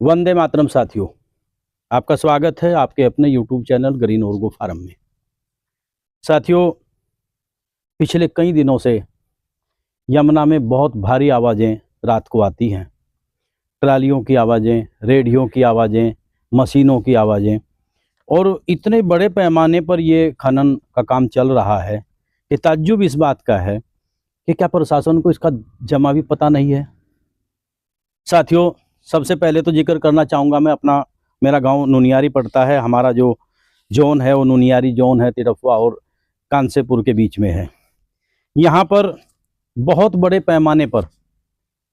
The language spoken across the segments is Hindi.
वंदे मातरम साथियों, आपका स्वागत है आपके अपने YouTube चैनल ग्रीन ओर्गो फार्म में। साथियों, पिछले कई दिनों से यमुना में बहुत भारी आवाज़ें रात को आती हैं। ट्रालियों की आवाज़ें, रेडियो की आवाज़ें, मशीनों की आवाज़ें, और इतने बड़े पैमाने पर ये खनन का काम चल रहा है कि ताज्जुब इस बात का है कि क्या प्रशासन को इसका जमा भी पता नहीं है। साथियों, सबसे पहले तो जिक्र करना चाहूँगा मैं अपना, मेरा गांव नुनियारी पड़ता है। हमारा जो जोन है वो नुनियारी जोन है, तिरफवा और कांसेपुर के बीच में है। यहाँ पर बहुत बड़े पैमाने पर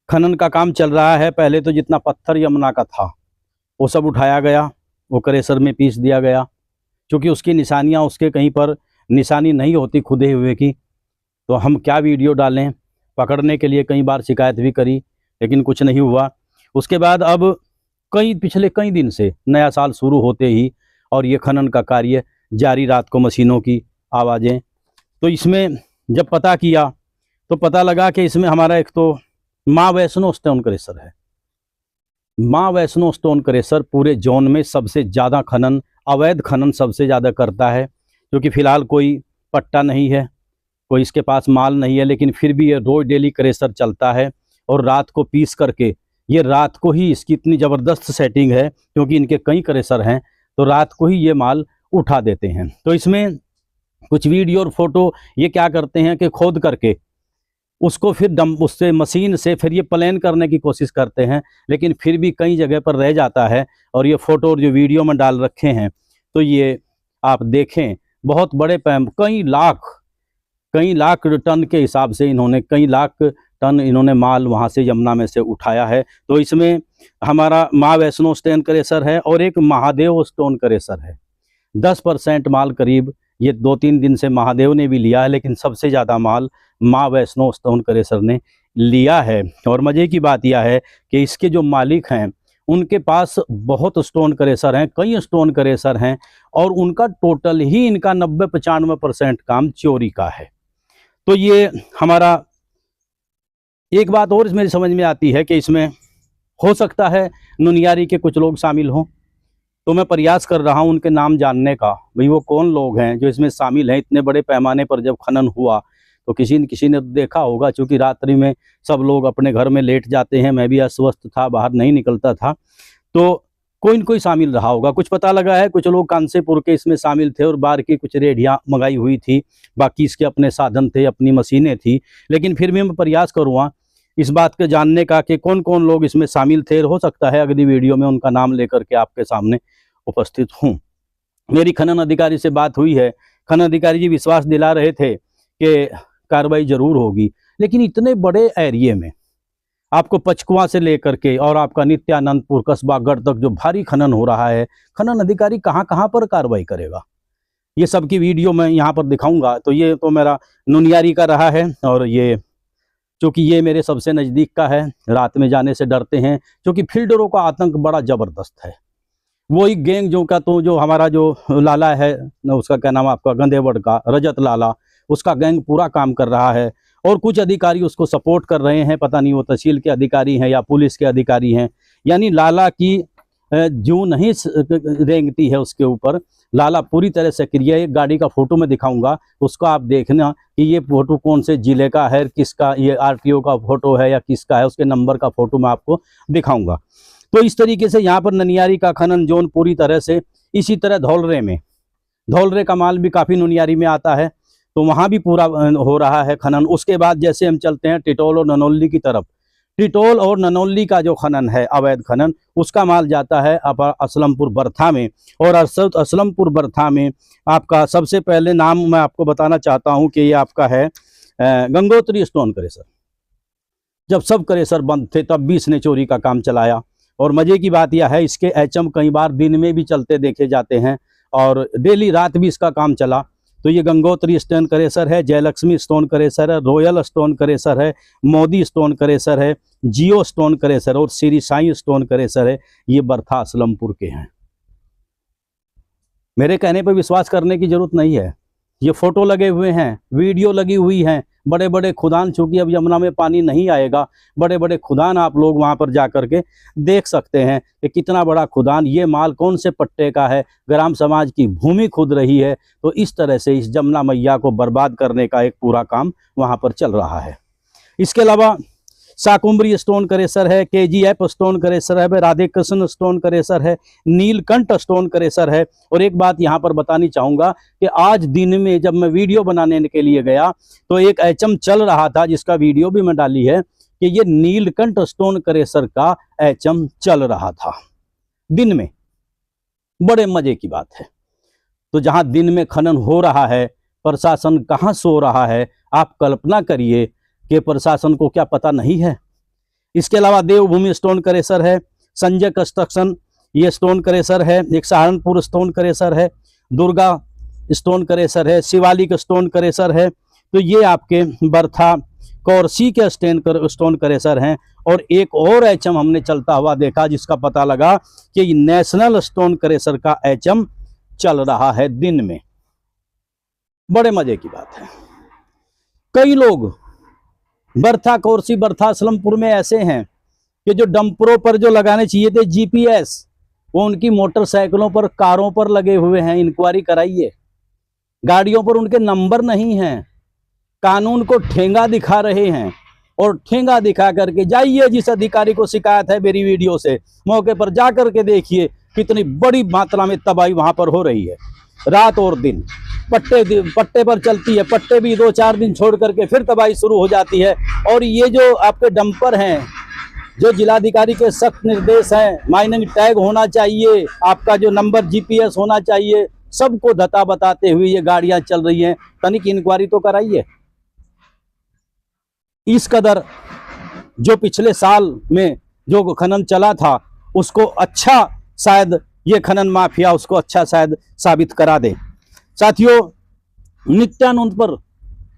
खनन का काम चल रहा है। पहले तो जितना पत्थर यमुना का था वो सब उठाया गया, वो क्रेशर में पीस दिया गया। क्योंकि उसकी निशानियाँ, उसके कहीं पर निशानी नहीं होती खुदे हुए की, तो हम क्या वीडियो डालें। पकड़ने के लिए कई बार शिकायत भी करी लेकिन कुछ नहीं हुआ। उसके बाद अब पिछले कई दिन से नया साल शुरू होते ही और ये खनन का कार्य जारी, रात को मशीनों की आवाज़ें। तो इसमें जब पता किया तो पता लगा कि इसमें हमारा एक तो माँ वैष्णो स्टोन क्रेशर है। माँ वैष्णो स्टोन क्रेशर पूरे जोन में सबसे ज़्यादा खनन, अवैध खनन सबसे ज़्यादा करता है। क्योंकि फ़िलहाल कोई पट्टा नहीं है, कोई इसके पास माल नहीं है, लेकिन फिर भी ये रोज डेली क्रेशर चलता है और रात को पीस करके, ये रात को ही इसकी इतनी ज़बरदस्त सेटिंग है क्योंकि इनके कई क्रेशर हैं, तो रात को ही ये माल उठा देते हैं। तो इसमें कुछ वीडियो और फोटो ये क्या करते हैं कि खोद करके उसको फिर उससे मशीन से फिर ये प्लेन करने की कोशिश करते हैं, लेकिन फिर भी कई जगह पर रह जाता है। और ये फ़ोटो और जो वीडियो में डाल रखे हैं तो ये आप देखें, बहुत बड़े कई लाख टन के हिसाब से इन्होंने कई लाख टन इन्होंने माल वहाँ से यमुना में से उठाया है। तो इसमें हमारा माँ वैष्णो स्टोन क्रेशर है और एक महादेव स्टोन क्रेशर है। 10% माल करीब ये 2-3 दिन से महादेव ने भी लिया है, लेकिन सबसे ज़्यादा माल माँ वैष्णो स्टोन क्रेशर ने लिया है। और मज़े की बात यह है कि इसके जो मालिक हैं उनके पास बहुत स्टोन क्रेशर हैं, कई स्टोन क्रेशर हैं, और उनका टोटल ही इनका 90-95% काम चोरी का है। तो ये हमारा एक बात और इसमें समझ में आती है कि इसमें हो सकता है नुनियारी के कुछ लोग शामिल हों। तो मैं प्रयास कर रहा हूं उनके नाम जानने का, भाई वो कौन लोग हैं जो इसमें शामिल हैं। इतने बड़े पैमाने पर जब खनन हुआ तो किसी न किसी ने देखा होगा, क्योंकि रात्रि में सब लोग अपने घर में लेट जाते हैं। मैं भी अस्वस्थ था, बाहर नहीं निकलता था, तो कोई न कोई शामिल रहा होगा। कुछ पता लगा है कुछ लोग कांसेपुर के इसमें शामिल थे और बाहर की कुछ रेडियाँ मंगाई हुई थी, बाकी इसके अपने साधन थे, अपनी मशीनें थी। लेकिन फिर भी मैं प्रयास करूँगा इस बात के जानने का कि कौन कौन लोग इसमें शामिल थे। हो सकता है अगली वीडियो में उनका नाम लेकर के आपके सामने उपस्थित हूँ। मेरी खनन अधिकारी से बात हुई है, खनन अधिकारी जी विश्वास दिला रहे थे कि कार्रवाई जरूर होगी। लेकिन इतने बड़े एरिए में आपको पचकुआ से लेकर के और आपका नित्यानंदपुर कस्बागढ़ तक जो भारी खनन हो रहा है, खनन अधिकारी कहाँ कहाँ पर कार्रवाई करेगा, ये सब की वीडियो मैं यहाँ पर दिखाऊंगा। तो ये तो मेरा नुनियारी का रहा है, और ये क्योंकि ये मेरे सबसे नज़दीक का है, रात में जाने से डरते हैं क्योंकि फील्डरों का आतंक बड़ा ज़बरदस्त है। वही गैंग जो हमारा जो लाला है, उसका क्या नाम आपका, गंदेवड़ का रजत लाला, उसका गैंग पूरा काम कर रहा है और कुछ अधिकारी उसको सपोर्ट कर रहे हैं। पता नहीं वो तहसील के अधिकारी हैं या पुलिस के अधिकारी हैं। यानी लाला की जूं नहीं रेंगती है उसके ऊपर। लाला पूरी तरह सक्रिय है। एक गाड़ी का फोटो मैं दिखाऊंगा, उसको आप देखना कि ये फोटो कौन से जिले का है, किसका, ये आरटीओ का फोटो है या किसका है, उसके नंबर का फोटो मैं आपको दिखाऊंगा। तो इस तरीके से यहाँ पर ननियारी का खनन जोन पूरी तरह से, इसी तरह धौलरे का माल भी काफ़ी नुनियारी में आता है, तो वहाँ भी पूरा हो रहा है खनन। उसके बाद जैसे हम चलते हैं टिटोल और ननौली की तरफ, टिटोल और ननौली का जो खनन है, अवैध खनन, उसका माल जाता है असलमपुर बर्था में। और असलमपुर बर्था में आपका सबसे पहले नाम मैं आपको बताना चाहता हूँ कि ये आपका है गंगोत्री स्टोन क्रेशर। जब सब क्रेशर बंद थे तब भी इसने चोरी का काम चलाया। और मज़े की बात यह है, इसके एचएम कई बार दिन में भी चलते देखे जाते हैं और डेली रात भी इसका काम चला। तो ये गंगोत्री स्टोन क्रेशर है, जयलक्ष्मी स्टोन क्रेशर है, रॉयल स्टोन क्रेशर है, मोदी स्टोन क्रेशर है, जियो स्टोन क्रेशर और श्री साई स्टोन क्रेशर है। ये बर्था असलमपुर के हैं। मेरे कहने पर विश्वास करने की जरूरत नहीं है, ये फोटो लगे हुए हैं, वीडियो लगी हुई हैं, बड़े बड़े खुदान, चूंकि अब यमुना में पानी नहीं आएगा, बड़े बड़े खुदान आप लोग वहाँ पर जा कर के देख सकते हैं कि कितना बड़ा खुदान, ये माल कौन से पट्टे का है, ग्राम समाज की भूमि खुद रही है। तो इस तरह से इस जमुना मैया को बर्बाद करने का एक पूरा काम वहाँ पर चल रहा है। इसके अलावा शाकुंभरी स्टोन क्रेशर है, KGF स्टोन क्रेशर है, राधे कृष्ण स्टोन क्रेशर है, नीलकंठ स्टोन क्रेशर है। और एक बात यहाँ पर बतानी चाहूँगा कि आज दिन में जब मैं वीडियो बनाने के लिए गया तो एक एचएम चल रहा था, जिसका वीडियो भी मैं डाली है, कि ये नीलकंठ स्टोन क्रेशर का एचएम चल रहा था दिन में। बड़े मजे की बात है। तो जहाँ दिन में खनन हो रहा है, प्रशासन कहाँ सो रहा है, आप कल्पना करिए कि प्रशासन को क्या पता नहीं है। इसके अलावा देवभूमि स्टोन क्रेशर है, संजय कंस्ट्रक्शन ये स्टोन क्रेशर है, एक सहारनपुर स्टोन क्रेशर है, दुर्गा स्टोन क्रेशर है, शिवालिक स्टोन क्रेशर है। तो ये आपके बर्था कौरसी के स्टोन क्रेशर हैं। और एक और एचएम हमने चलता हुआ देखा, जिसका पता लगा कि नेशनल स्टोन क्रेशर का एचएम चल रहा है दिन में। बड़े मजे की बात है। कई लोग बर्था कौरसी, बर्था असलमपुर में ऐसे हैं कि जो डंपरों पर जो लगाने चाहिए थे GPS, वो उनकी मोटरसाइकिलों पर, कारों पर लगे हुए हैं। इंक्वायरी कराइए, गाड़ियों पर उनके नंबर नहीं हैं। कानून को ठेंगा दिखा रहे हैं और ठेंगा दिखा करके जाइए, जिस अधिकारी को शिकायत है मेरी वीडियो से, मौके पर जा करके देखिए कितनी बड़ी मात्रा में तबाही वहां पर हो रही है। रात और दिन पट्टे पर चलती है, पट्टे भी 2-4 दिन छोड़ करके फिर तबाही शुरू हो जाती है। और ये जो आपके डंपर हैं, जो जिलाधिकारी के सख्त निर्देश हैं, माइनिंग टैग होना चाहिए, आपका जो नंबर GPS होना चाहिए, सबको धता बताते हुए ये गाड़ियां चल रही हैं। तनिक इंक्वायरी तो कराइए। इस कदर जो पिछले साल में जो खनन चला था, उसको अच्छा शायद ये खनन माफिया उसको अच्छा शायद साबित करा दे। साथियों, नित्यानंद पर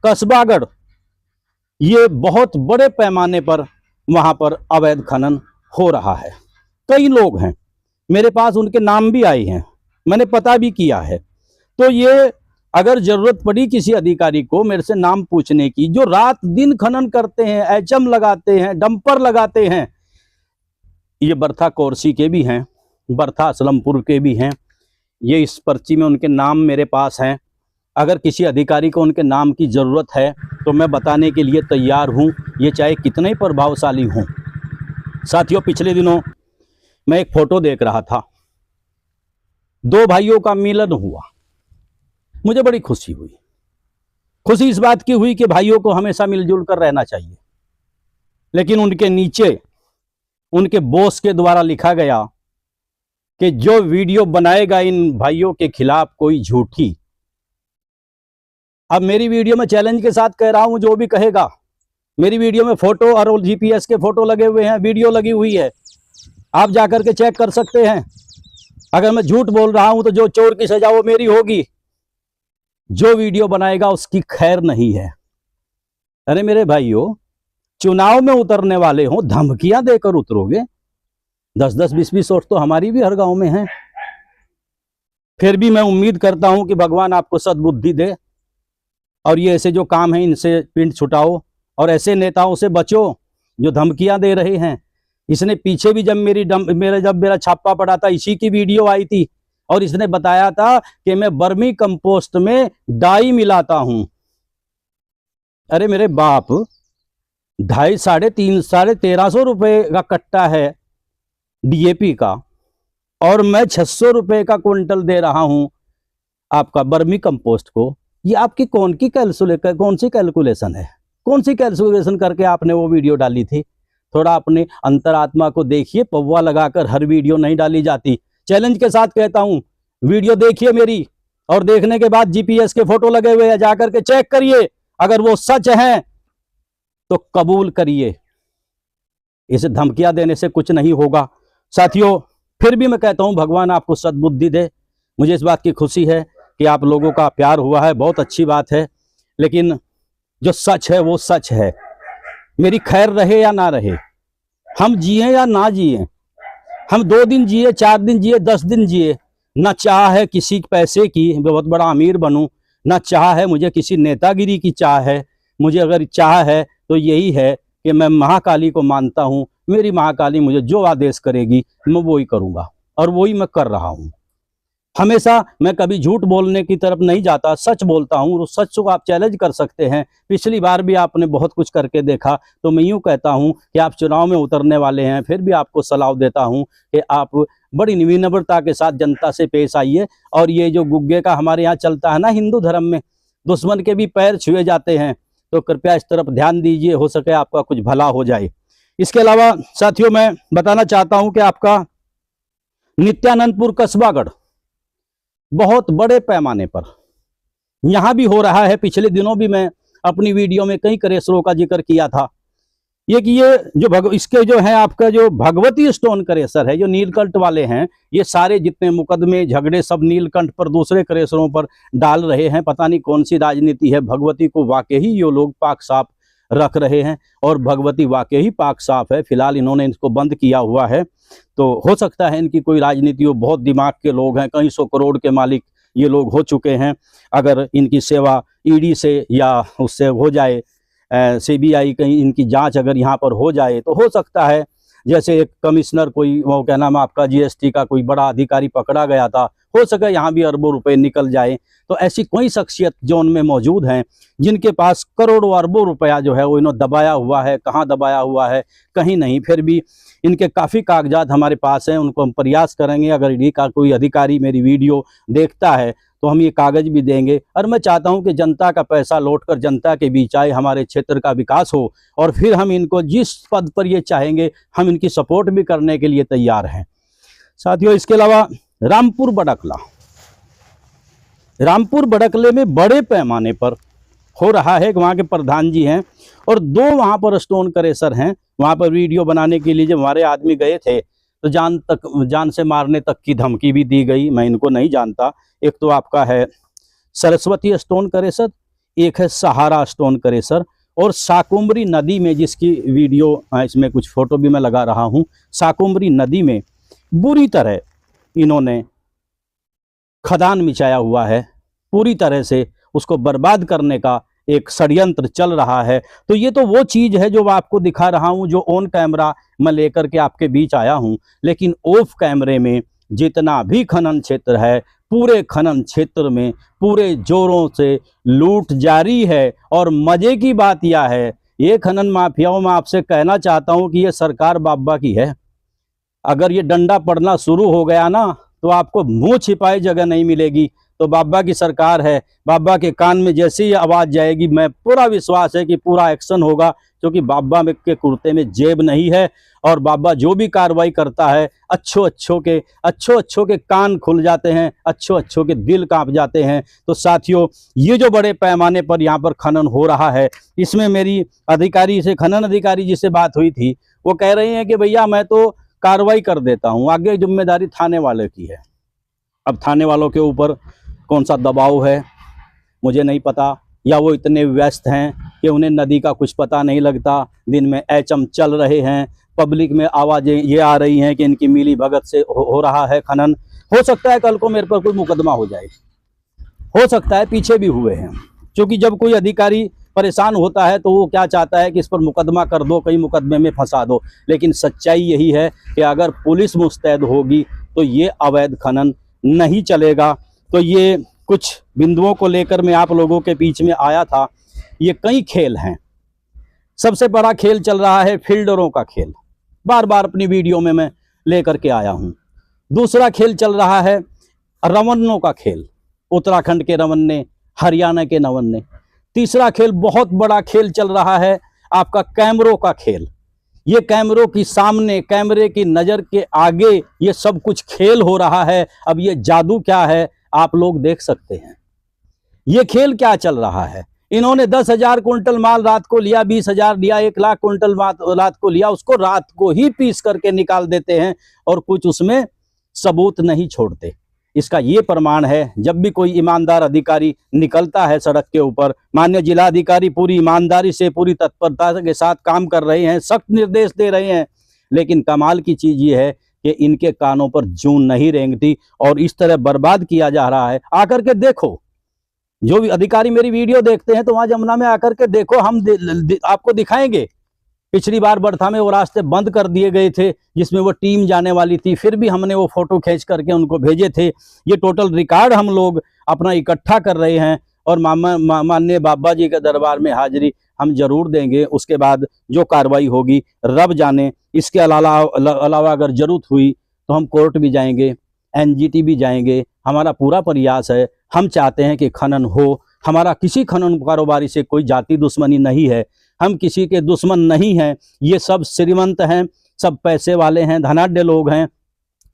कस्बागढ़, ये बहुत बड़े पैमाने पर वहां पर अवैध खनन हो रहा है। कई लोग हैं मेरे पास, उनके नाम भी आए हैं, मैंने पता भी किया है। तो ये अगर जरूरत पड़ी किसी अधिकारी को मेरे से नाम पूछने की, जो रात दिन खनन करते हैं, एचएम लगाते हैं, डंपर लगाते हैं, ये बर्था कौरसी के भी हैं, बर्था असलमपुर के भी हैं। ये इस पर्ची में उनके नाम मेरे पास हैं। अगर किसी अधिकारी को उनके नाम की ज़रूरत है तो मैं बताने के लिए तैयार हूं, ये चाहे कितने ही प्रभावशाली हों। साथियों, पिछले दिनों मैं एक फ़ोटो देख रहा था, 2 भाइयों का मिलन हुआ। मुझे बड़ी खुशी हुई। खुशी इस बात की हुई कि भाइयों को हमेशा मिलजुल कर रहना चाहिए। लेकिन उनके नीचे उनके बॉस के द्वारा लिखा गया कि जो वीडियो बनाएगा इन भाइयों के खिलाफ कोई झूठी। अब मेरी वीडियो में चैलेंज के साथ कह रहा हूं, जो भी कहेगा, मेरी वीडियो में फोटो और GPS के फोटो लगे हुए हैं, वीडियो लगी हुई है, आप जाकर के चेक कर सकते हैं। अगर मैं झूठ बोल रहा हूं तो जो चोर की सजा वो मेरी होगी। जो वीडियो बनाएगा उसकी खैर नहीं है। अरे मेरे भाइयों, चुनाव में उतरने वाले हो, धमकियां देकर उतरोगे? 10-10, 20-20 वोट तो हमारी भी हर गांव में है। फिर भी मैं उम्मीद करता हूं कि भगवान आपको सद्बुद्धि दे और ये ऐसे जो काम है इनसे पिंड छुटाओ और ऐसे नेताओं से बचो जो धमकियां दे रहे हैं। इसने पीछे भी जब मेरा छापा पड़ा था, इसी की वीडियो आई थी और इसने बताया था कि मैं बर्मी कंपोस्ट में डाई मिलाता हूं। अरे मेरे बाप, 1350 रुपए का कट्टा है DAP का और मैं 600 रुपए का क्विंटल दे रहा हूं आपका बर्मी कंपोस्ट को। ये आपकी कौन सी कैलकुलेशन है? कौन सी कैलकुलेशन करके आपने वो वीडियो डाली थी? थोड़ा अपने अंतरात्मा को देखिए। पौवा लगाकर हर वीडियो नहीं डाली जाती। चैलेंज के साथ कहता हूं, वीडियो देखिए मेरी और देखने के बाद GPS के फोटो लगे हुए हैं, जाकर के चेक करिए। अगर वो सच है तो कबूल करिए। इसे धमकियां देने से कुछ नहीं होगा। साथियों, फिर भी मैं कहता हूं, भगवान आपको सद्बुद्धि दे। मुझे इस बात की खुशी है कि आप लोगों का प्यार हुआ है, बहुत अच्छी बात है। लेकिन जो सच है वो सच है। मेरी खैर रहे या ना रहे, हम जिए या ना जिए, हम 2 दिन जिए, 4 दिन जिए, 10 दिन जिए, ना चाह है किसी पैसे की बहुत बड़ा अमीर बनूं, ना चाह है मुझे किसी नेतागिरी की चाह है। मुझे अगर चाह है तो यही है कि मैं महाकाली को मानता हूँ। मेरी महाकाली मुझे जो आदेश करेगी मैं वो ही करूँगा, और वही मैं कर रहा हूँ। हमेशा मैं कभी झूठ बोलने की तरफ नहीं जाता, सच बोलता हूँ। उस सच को आप चैलेंज कर सकते हैं। पिछली बार भी आपने बहुत कुछ करके देखा, तो मैं यूँ कहता हूँ कि आप चुनाव में उतरने वाले हैं, फिर भी आपको सलाह देता हूँ कि आप बड़ी विनम्रता के साथ जनता से पेश आइए। और ये जो गुग्गे का हमारे यहाँ चलता है ना, हिंदू धर्म में दुश्मन के भी पैर छुए जाते हैं, तो कृपया इस तरफ ध्यान दीजिए, हो सके आपका कुछ भला हो जाए। इसके अलावा साथियों, मैं बताना चाहता हूँ कि आपका नित्यानंदपुर कस्बागढ़ बहुत बड़े पैमाने पर यहाँ भी हो रहा है। पिछले दिनों भी मैं अपनी वीडियो में कई क्रेशरों का जिक्र किया था। ये कि ये जो इसके जो है आपका जो भगवती स्टोन क्रेशर है, जो नीलकंठ वाले हैं, ये सारे जितने मुकदमे झगड़े सब नीलकंठ पर दूसरे क्रेशरों पर डाल रहे हैं। पता नहीं कौन सी राजनीति है। भगवती को वाकई ही ये लोग पाक साफ रख रहे हैं, और भगवती वाकई ही पाक साफ है। फिलहाल इन्होंने इसको बंद किया हुआ है, तो हो सकता है इनकी कोई राजनीति हो। बहुत दिमाग के लोग हैं, कई सौ करोड़ के मालिक ये लोग हो चुके हैं। अगर इनकी सेवा ईडी से या उससे हो जाए, सीबीआई कहीं इनकी जांच अगर यहाँ पर हो जाए, तो हो सकता है जैसे एक कमिश्नर कोई, वो क्या नाम आपका, जीएसटी का कोई बड़ा अधिकारी पकड़ा गया था, हो सके यहाँ भी अरबों रुपए निकल जाए। तो ऐसी कोई शख्सियत जो उनमें मौजूद हैं, जिनके पास करोड़ों अरबों रुपया जो है वो इन्होंने दबाया हुआ है। कहाँ दबाया हुआ है, कहीं नहीं, फिर भी इनके काफ़ी कागजात हमारे पास हैं। उनको हम प्रयास करेंगे। अगर ईडी का कोई अधिकारी मेरी वीडियो देखता है तो हम ये कागज भी देंगे। और मैं चाहता हूं कि जनता का पैसा लौटकर जनता के बीच आए, हमारे क्षेत्र का विकास हो, और फिर हम इनको जिस पद पर ये चाहेंगे हम इनकी सपोर्ट भी करने के लिए तैयार हैं। साथियों, इसके अलावा रामपुर बड़कला, रामपुर बड़कले में बड़े पैमाने पर हो रहा है। वहाँ के प्रधान जी हैं और 2 वहाँ पर स्टोन क्रेशर हैं। वहाँ पर वीडियो बनाने के लिए जब हमारे आदमी गए थे तो जान से मारने तक की धमकी भी दी गई। मैं इनको नहीं जानता। एक तो आपका है सरस्वती स्टोन क्रेशर, एक है सहारा स्टोन क्रेशर, और साकुम्बरी नदी में, जिसकी वीडियो इसमें कुछ फोटो भी मैं लगा रहा हूँ, साकुम्बरी नदी में बुरी तरह इन्होंने खदान मिचाया हुआ है। पूरी तरह से उसको बर्बाद करने का एक षड्यंत्र चल रहा है। तो ये तो वो चीज़ है जो आपको दिखा रहा हूँ, जो ऑन कैमरा मैं लेकर के आपके बीच आया हूँ। लेकिन ऑफ कैमरे में जितना भी खनन क्षेत्र है, पूरे खनन क्षेत्र में पूरे जोरों से लूट जारी है। और मज़े की बात यह है, ये खनन माफियाओं में आपसे कहना चाहता हूँ कि ये सरकार बाबा की है। अगर ये डंडा पड़ना शुरू हो गया ना, तो आपको मुंह छिपाए जगह नहीं मिलेगी। तो बाबा की सरकार है, बाबा के कान में जैसे ही आवाज़ जाएगी, मैं पूरा विश्वास है कि पूरा एक्शन होगा, क्योंकि बाबा के कुर्ते में जेब नहीं है। और बाबा जो भी कार्रवाई करता है, अच्छों के कान खुल जाते हैं, अच्छों के दिल कांप जाते हैं। तो साथियों, ये जो बड़े पैमाने पर यहाँ पर खनन हो रहा है, इसमें मेरी अधिकारी से, खनन अधिकारी जी से बात हुई थी। वो कह रहे हैं कि भैया मैं तो कार्रवाई कर देता हूँ, आगे जिम्मेदारी थाने वाले की है। अब थाने वालों के ऊपर कौन सा दबाव है मुझे नहीं पता, या वो इतने व्यस्त हैं कि उन्हें नदी का कुछ पता नहीं लगता। दिन में एचएम चल रहे हैं, पब्लिक में आवाज़ें ये आ रही हैं कि इनकी मिली भगत से हो रहा है खनन। हो सकता है कल को मेरे पर कोई मुकदमा हो जाए, हो सकता है, पीछे भी हुए हैं। क्योंकि जब कोई अधिकारी परेशान होता है तो वो क्या चाहता है कि इस पर मुकदमा कर दो, कई मुकदमे में फंसा दो। लेकिन सच्चाई यही है कि अगर पुलिस मुस्तैद होगी तो ये अवैध खनन नहीं चलेगा। तो ये कुछ बिंदुओं को लेकर मैं आप लोगों के बीच में आया था। ये कई खेल हैं। सबसे बड़ा खेल चल रहा है फील्डरों का खेल, बार बार अपनी वीडियो में मैं लेकर के आया हूँ। दूसरा खेल चल रहा है रवन्नों का खेल, उत्तराखंड के रवन्ने, हरियाणा के रवन्ने। तीसरा खेल, बहुत बड़ा खेल चल रहा है आपका कैमरों का खेल। ये कैमरों की सामने, कैमरे की नज़र के आगे ये सब कुछ खेल हो रहा है। अब ये जादू क्या है आप लोग देख सकते हैं। ये खेल क्या चल रहा है। इन्होंने 10,000 कुंटल माल रात को लिया, 20,000 लिया, 1,00,000 कुंटल रात को लिया, उसको रात को ही पीस करके निकाल देते हैं और कुछ उसमें सबूत नहीं छोड़ते। इसका ये प्रमाण है, जब भी कोई ईमानदार अधिकारी निकलता है सड़क के ऊपर, माननीय जिलाधिकारी पूरी ईमानदारी से, पूरी तत्परता के साथ काम कर रहे हैं, सख्त निर्देश दे रहे हैं। लेकिन कमाल की चीज़ ये है कि इनके कानों पर जून नहीं रेंगती और इस तरह बर्बाद किया जा रहा है। आकर के देखो, जो भी अधिकारी मेरी वीडियो देखते हैं तो वहां जमुना में आकर के देखो, हम आपको दिखाएंगे। पिछली बार बरथा में वो रास्ते बंद कर दिए गए थे जिसमें वो टीम जाने वाली थी, फिर भी हमने वो फोटो खींच करके उनको भेजे थे। ये टोटल रिकॉर्ड हम लोग अपना इकट्ठा कर रहे हैं और माननीय बाबा जी के दरबार में हाजिरी हम जरूर देंगे। उसके बाद जो कार्रवाई होगी रब जाने। इसके अलावा अगर जरूरत हुई तो हम कोर्ट भी जाएंगे, एनजीटी भी जाएंगे। हमारा पूरा प्रयास है, हम चाहते हैं कि खनन हो। हमारा किसी खनन कारोबारी से कोई जाति दुश्मनी नहीं है, हम किसी के दुश्मन नहीं हैं। ये सब श्रीमंत हैं, सब पैसे वाले हैं, धनाढ्य लोग हैं।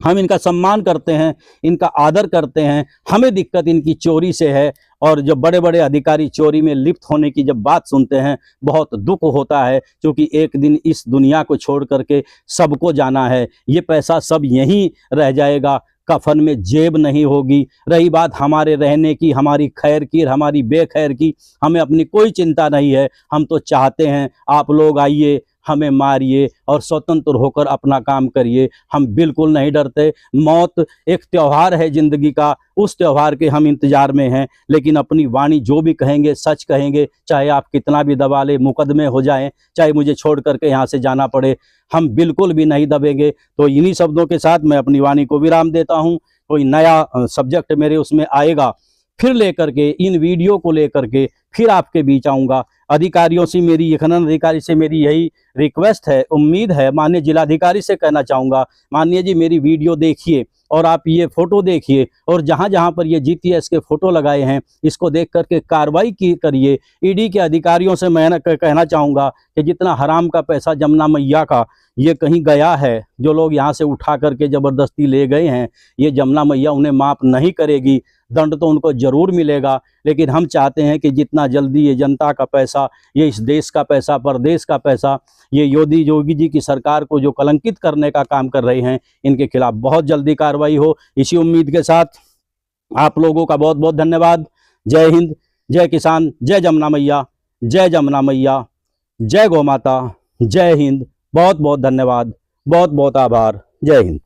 हम इनका सम्मान करते हैं, इनका आदर करते हैं। हमें दिक्कत इनकी चोरी से है, और जब बड़े बड़े अधिकारी चोरी में लिप्त होने की जब बात सुनते हैं बहुत दुख होता है, क्योंकि एक दिन इस दुनिया को छोड़ करके सबको जाना है। ये पैसा सब यहीं रह जाएगा, कफन में जेब नहीं होगी। रही बात हमारे रहने की, हमारी खैर की, हमारी बेखैर की, हमें अपनी कोई चिंता नहीं है। हम तो चाहते हैं आप लोग आइए, हमें मारिए और स्वतंत्र होकर अपना काम करिए। हम बिल्कुल नहीं डरते। मौत एक त्यौहार है जिंदगी का, उस त्यौहार के हम इंतजार में हैं। लेकिन अपनी वाणी जो भी कहेंगे सच कहेंगे, चाहे आप कितना भी दबा ले, मुकदमे हो जाएं, चाहे मुझे छोड़ करके यहाँ से जाना पड़े, हम बिल्कुल भी नहीं दबेंगे। तो इन्हीं शब्दों के साथ मैं अपनी वाणी को विराम देता हूँ। कोई नया सब्जेक्ट मेरे उसमें आएगा, फिर लेकर के इन वीडियो को लेकर के फिर आपके बीच आऊँगा। अधिकारियों से मेरी, खनन अधिकारी से मेरी यही रिक्वेस्ट है, उम्मीद है। माननीय जिलाधिकारी से कहना चाहूँगा, माननीय जी मेरी वीडियो देखिए और आप ये फ़ोटो देखिए, और जहाँ जहाँ पर ये जीटीएस के फ़ोटो लगाए हैं इसको देख करके कार्रवाई करिए। ईडी के अधिकारियों से मैं कहना चाहूँगा कि जितना हराम का पैसा जमुना मैया का ये कहीं गया है, जो लोग यहाँ से उठा करके ज़बरदस्ती ले गए हैं, ये जमुना मैया उन्हें माफ़ नहीं करेगी। दंड तो उनको ज़रूर मिलेगा, लेकिन हम चाहते हैं कि जितना जल्दी ये जनता का पैसा, ये इस देश का पैसा, परदेश का पैसा, ये योगी जी की सरकार को जो कलंकित करने का काम कर रहे हैं, इनके खिलाफ बहुत जल्दी कार्रवाई हो। इसी उम्मीद के साथ आप लोगों का बहुत बहुत धन्यवाद। जय हिंद, जय किसान, जय जमुना मैया, जय जमुना मैया, जय गौ माता, जय हिंद। बहुत बहुत धन्यवाद, बहुत बहुत आभार। जय हिंद।